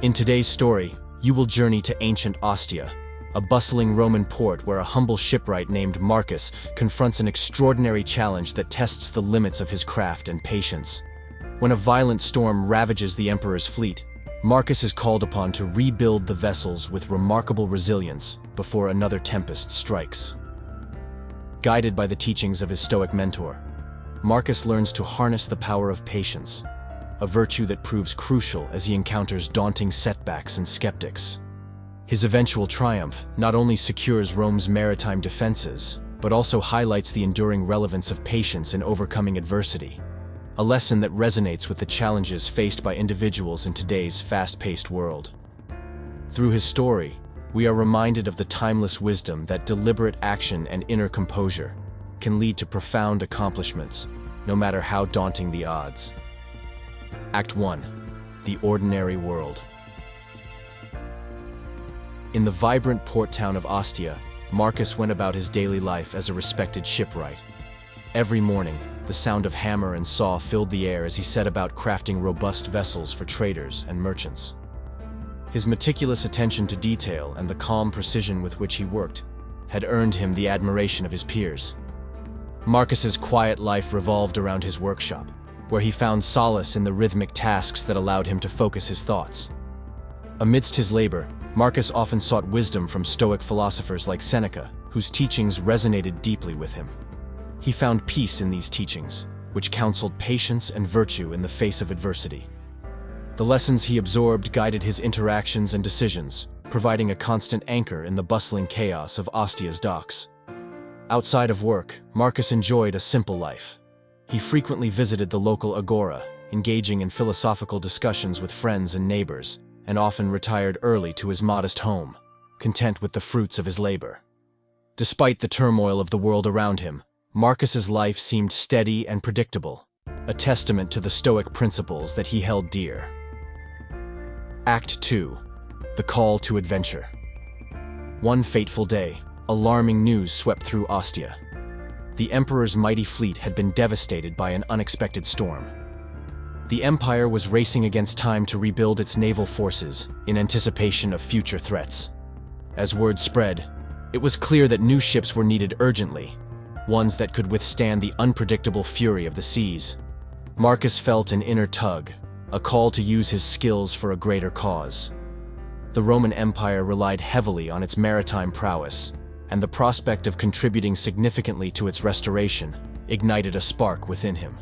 In today's story, you will journey to ancient Ostia, a bustling Roman port where a humble shipwright named Marcus confronts an extraordinary challenge that tests the limits of his craft and patience. When a violent storm ravages the emperor's fleet, Marcus is called upon to rebuild the vessels with remarkable resilience before another tempest strikes. Guided by the teachings of his Stoic mentor, Marcus learns to harness the power of patience, a virtue that proves crucial as he encounters daunting setbacks and skeptics. His eventual triumph not only secures Rome's maritime defenses, but also highlights the enduring relevance of patience in overcoming adversity, a lesson that resonates with the challenges faced by individuals in today's fast-paced world. Through his story, we are reminded of the timeless wisdom that deliberate action and inner composure can lead to profound accomplishments, no matter how daunting the odds. Act 1. The Ordinary World. In the vibrant port town of Ostia, Marcus went about his daily life as a respected shipwright. Every morning, the sound of hammer and saw filled the air as he set about crafting robust vessels for traders and merchants. His meticulous attention to detail and the calm precision with which he worked had earned him the admiration of his peers. Marcus's quiet life revolved around his workshop, where he found solace in the rhythmic tasks that allowed him to focus his thoughts. Amidst his labor, Marcus often sought wisdom from Stoic philosophers like Seneca, whose teachings resonated deeply with him. He found peace in these teachings, which counseled patience and virtue in the face of adversity. The lessons he absorbed guided his interactions and decisions, providing a constant anchor in the bustling chaos of Ostia's docks. Outside of work, Marcus enjoyed a simple life. He frequently visited the local agora, engaging in philosophical discussions with friends and neighbors, and often retired early to his modest home, content with the fruits of his labor. Despite the turmoil of the world around him, Marcus's life seemed steady and predictable, a testament to the Stoic principles that he held dear. Act 2. The Call to Adventure. One fateful day, alarming news swept through Ostia. The emperor's mighty fleet had been devastated by an unexpected storm. The empire was racing against time to rebuild its naval forces in anticipation of future threats. As word spread, it was clear that new ships were needed urgently, ones that could withstand the unpredictable fury of the seas. Marcus felt an inner tug, a call to use his skills for a greater cause. The Roman Empire relied heavily on its maritime prowess, and the prospect of contributing significantly to its restoration ignited a spark within him.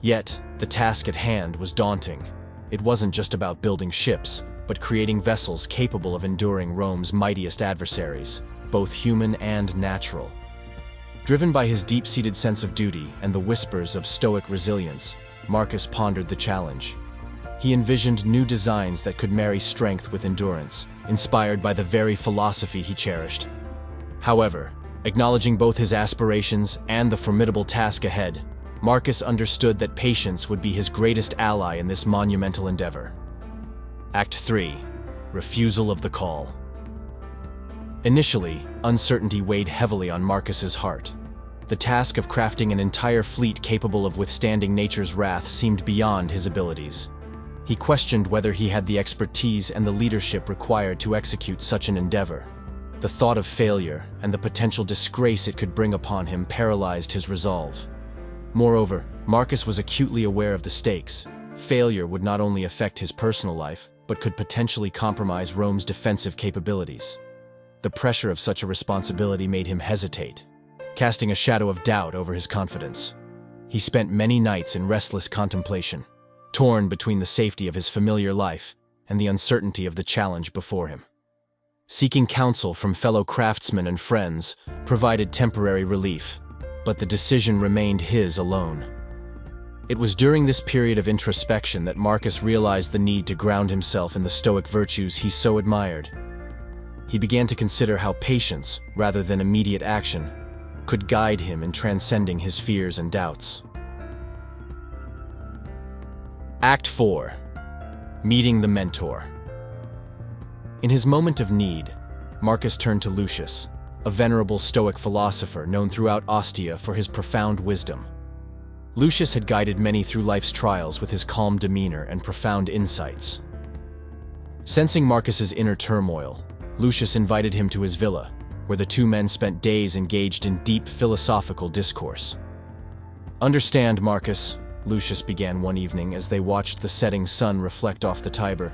Yet, the task at hand was daunting. It wasn't just about building ships, but creating vessels capable of enduring Rome's mightiest adversaries, both human and natural. Driven by his deep-seated sense of duty and the whispers of Stoic resilience, Marcus pondered the challenge. He envisioned new designs that could marry strength with endurance, inspired by the very philosophy he cherished. However, acknowledging both his aspirations and the formidable task ahead, Marcus understood that patience would be his greatest ally in this monumental endeavor. Act 3. Refusal of the Call. Initially, uncertainty weighed heavily on Marcus's heart. The task of crafting an entire fleet capable of withstanding nature's wrath seemed beyond his abilities. He questioned whether he had the expertise and the leadership required to execute such an endeavor. The thought of failure and the potential disgrace it could bring upon him paralyzed his resolve. Moreover, Marcus was acutely aware of the stakes. Failure would not only affect his personal life, but could potentially compromise Rome's defensive capabilities. The pressure of such a responsibility made him hesitate, casting a shadow of doubt over his confidence. He spent many nights in restless contemplation, torn between the safety of his familiar life and the uncertainty of the challenge before him. Seeking counsel from fellow craftsmen and friends provided temporary relief, but the decision remained his alone. It was during this period of introspection that Marcus realized the need to ground himself in the Stoic virtues he so admired. He began to consider how patience, rather than immediate action, could guide him in transcending his fears and doubts. Act 4. Meeting the Mentor. In his moment of need, Marcus turned to Lucius, a venerable Stoic philosopher known throughout Ostia for his profound wisdom. Lucius had guided many through life's trials with his calm demeanor and profound insights. Sensing Marcus's inner turmoil, Lucius invited him to his villa, where the two men spent days engaged in deep philosophical discourse. "Understand, Marcus," Lucius began one evening as they watched the setting sun reflect off the Tiber.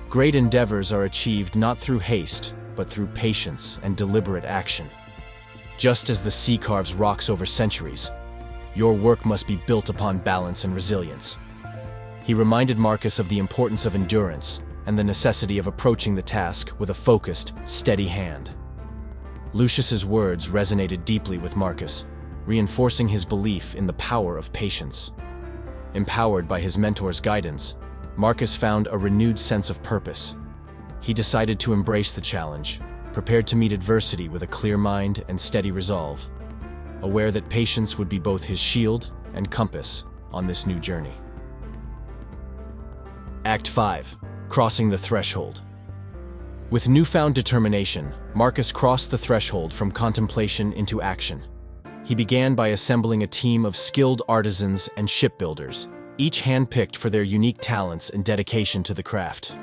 "Great endeavors are achieved not through haste, but through patience and deliberate action. Just as the sea carves rocks over centuries, your work must be built upon balance and resilience." He reminded Marcus of the importance of endurance and the necessity of approaching the task with a focused, steady hand. Lucius's words resonated deeply with Marcus, reinforcing his belief in the power of patience. Empowered by his mentor's guidance, Marcus found a renewed sense of purpose. He decided to embrace the challenge, prepared to meet adversity with a clear mind and steady resolve, aware that patience would be both his shield and compass on this new journey. Act 5. Crossing the threshold. With newfound determination, Marcus crossed the threshold from contemplation into action. He began by assembling a team of skilled artisans and shipbuilders, each handpicked for their unique talents and dedication to the craft.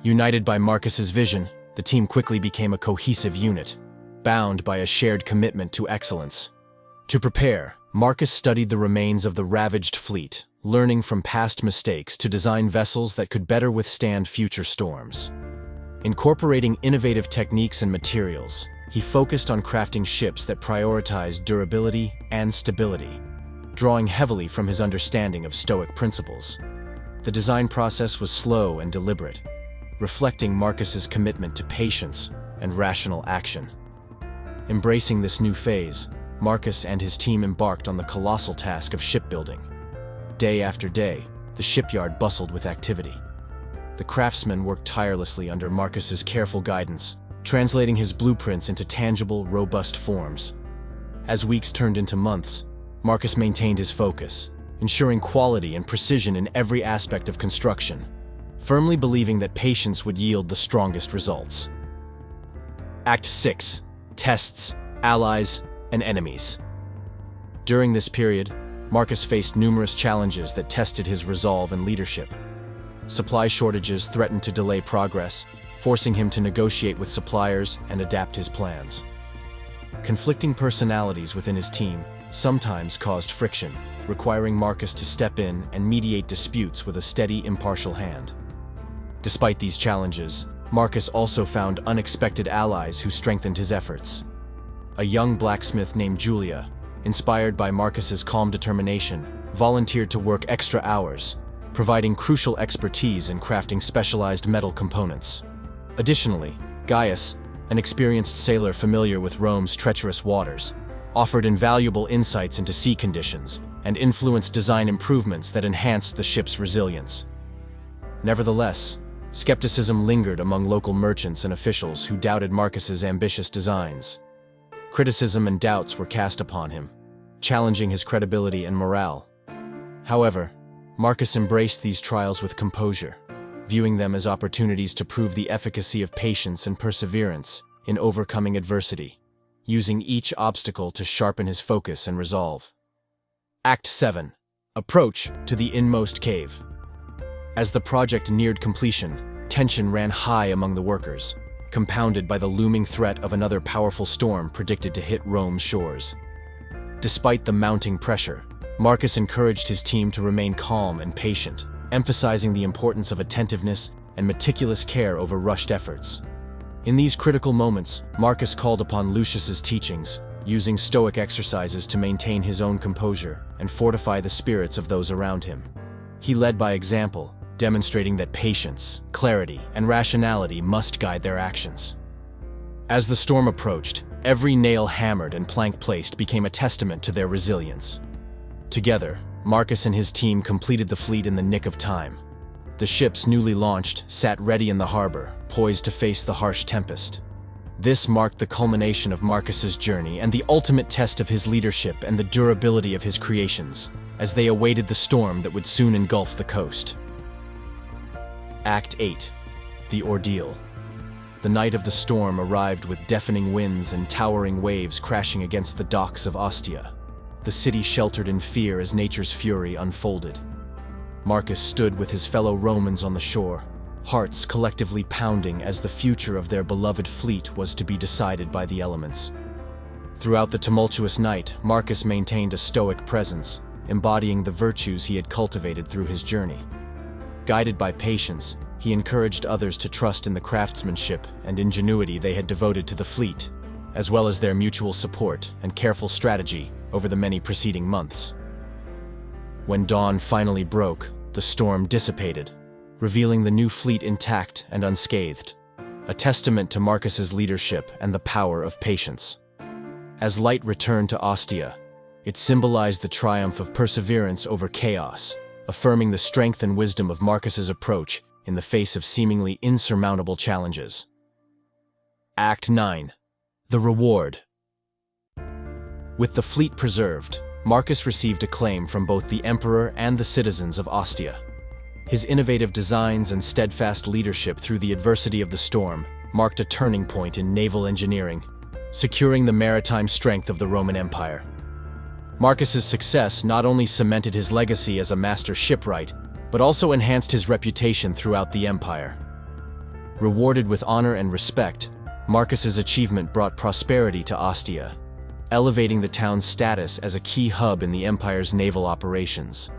United by Marcus's vision, the team quickly became a cohesive unit, bound by a shared commitment to excellence. To prepare, Marcus studied the remains of the ravaged fleet, learning from past mistakes to design vessels that could better withstand future storms. Incorporating innovative techniques and materials, he focused on crafting ships that prioritized durability and stability, drawing heavily from his understanding of Stoic principles. The design process was slow and deliberate, reflecting Marcus's commitment to patience and rational action. Embracing this new phase, Marcus and his team embarked on the colossal task of shipbuilding. Day after day, the shipyard bustled with activity. The craftsmen worked tirelessly under Marcus's careful guidance, translating his blueprints into tangible, robust forms. As weeks turned into months, Marcus maintained his focus, ensuring quality and precision in every aspect of construction, firmly believing that patience would yield the strongest results. Act 6. Tests, allies, and enemies. During this period, Marcus faced numerous challenges that tested his resolve and leadership. Supply shortages threatened to delay progress, forcing him to negotiate with suppliers and adapt his plans. Conflicting personalities within his team sometimes caused friction, requiring Marcus to step in and mediate disputes with a steady, impartial hand. Despite these challenges, Marcus also found unexpected allies who strengthened his efforts. A young blacksmith named Julia, inspired by Marcus's calm determination, volunteered to work extra hours, providing crucial expertise in crafting specialized metal components. Additionally, Gaius, an experienced sailor familiar with Rome's treacherous waters, offered invaluable insights into sea conditions and influenced design improvements that enhanced the ship's resilience. Nevertheless, skepticism lingered among local merchants and officials who doubted Marcus's ambitious designs. Criticism and doubts were cast upon him, challenging his credibility and morale. However, Marcus embraced these trials with composure, viewing them as opportunities to prove the efficacy of patience and perseverance in overcoming adversity, using each obstacle to sharpen his focus and resolve. Act 7. Approach to the inmost cave. As the project neared completion, tension ran high among the workers, compounded by the looming threat of another powerful storm predicted to hit Rome's shores. Despite the mounting pressure, Marcus encouraged his team to remain calm and patient, emphasizing the importance of attentiveness and meticulous care over rushed efforts. In these critical moments, Marcus called upon Lucius's teachings, using Stoic exercises to maintain his own composure and fortify the spirits of those around him. He led by example, demonstrating that patience, clarity, and rationality must guide their actions. As the storm approached, every nail hammered and plank placed became a testament to their resilience. Together, Marcus and his team completed the fleet in the nick of time. The ships newly launched sat ready in the harbor, poised to face the harsh tempest. This marked the culmination of Marcus's journey and the ultimate test of his leadership and the durability of his creations, as they awaited the storm that would soon engulf the coast. Act 8. The Ordeal. The night of the storm arrived with deafening winds and towering waves crashing against the docks of Ostia. The city sheltered in fear as nature's fury unfolded. Marcus stood with his fellow Romans on the shore, hearts collectively pounding as the future of their beloved fleet was to be decided by the elements. Throughout the tumultuous night, Marcus maintained a stoic presence, embodying the virtues he had cultivated through his journey. Guided by patience, he encouraged others to trust in the craftsmanship and ingenuity they had devoted to the fleet, as well as their mutual support and careful strategy over the many preceding months. When dawn finally broke, the storm dissipated, revealing the new fleet intact and unscathed, a testament to Marcus's leadership and the power of patience. As light returned to Ostia, it symbolized the triumph of perseverance over chaos, affirming the strength and wisdom of Marcus's approach in the face of seemingly insurmountable challenges. Act 9. The Reward. With the fleet preserved, Marcus received acclaim from both the emperor and the citizens of Ostia. His innovative designs and steadfast leadership through the adversity of the storm marked a turning point in naval engineering, securing the maritime strength of the Roman Empire. Marcus's success not only cemented his legacy as a master shipwright, but also enhanced his reputation throughout the empire. Rewarded with honor and respect, Marcus's achievement brought prosperity to Ostia, elevating the town's status as a key hub in the empire's naval operations.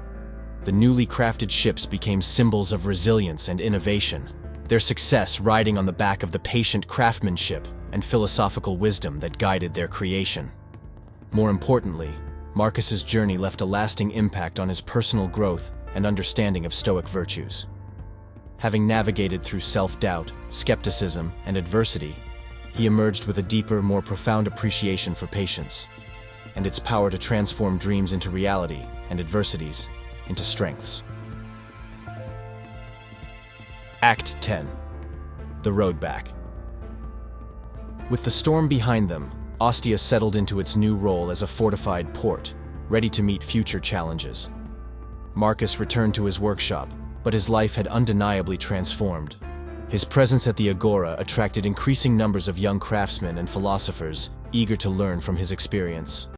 The newly crafted ships became symbols of resilience and innovation, their success riding on the back of the patient craftsmanship and philosophical wisdom that guided their creation. More importantly, Marcus's journey left a lasting impact on his personal growth and understanding of Stoic virtues. Having navigated through self-doubt, skepticism, and adversity, he emerged with a deeper, more profound appreciation for patience and its power to transform dreams into reality and adversities into strengths. Act 10. The Road Back. With the storm behind them, Ostia settled into its new role as a fortified port, ready to meet future challenges. Marcus returned to his workshop, but his life had undeniably transformed. His presence at the Agora attracted increasing numbers of young craftsmen and philosophers eager to learn from his experience.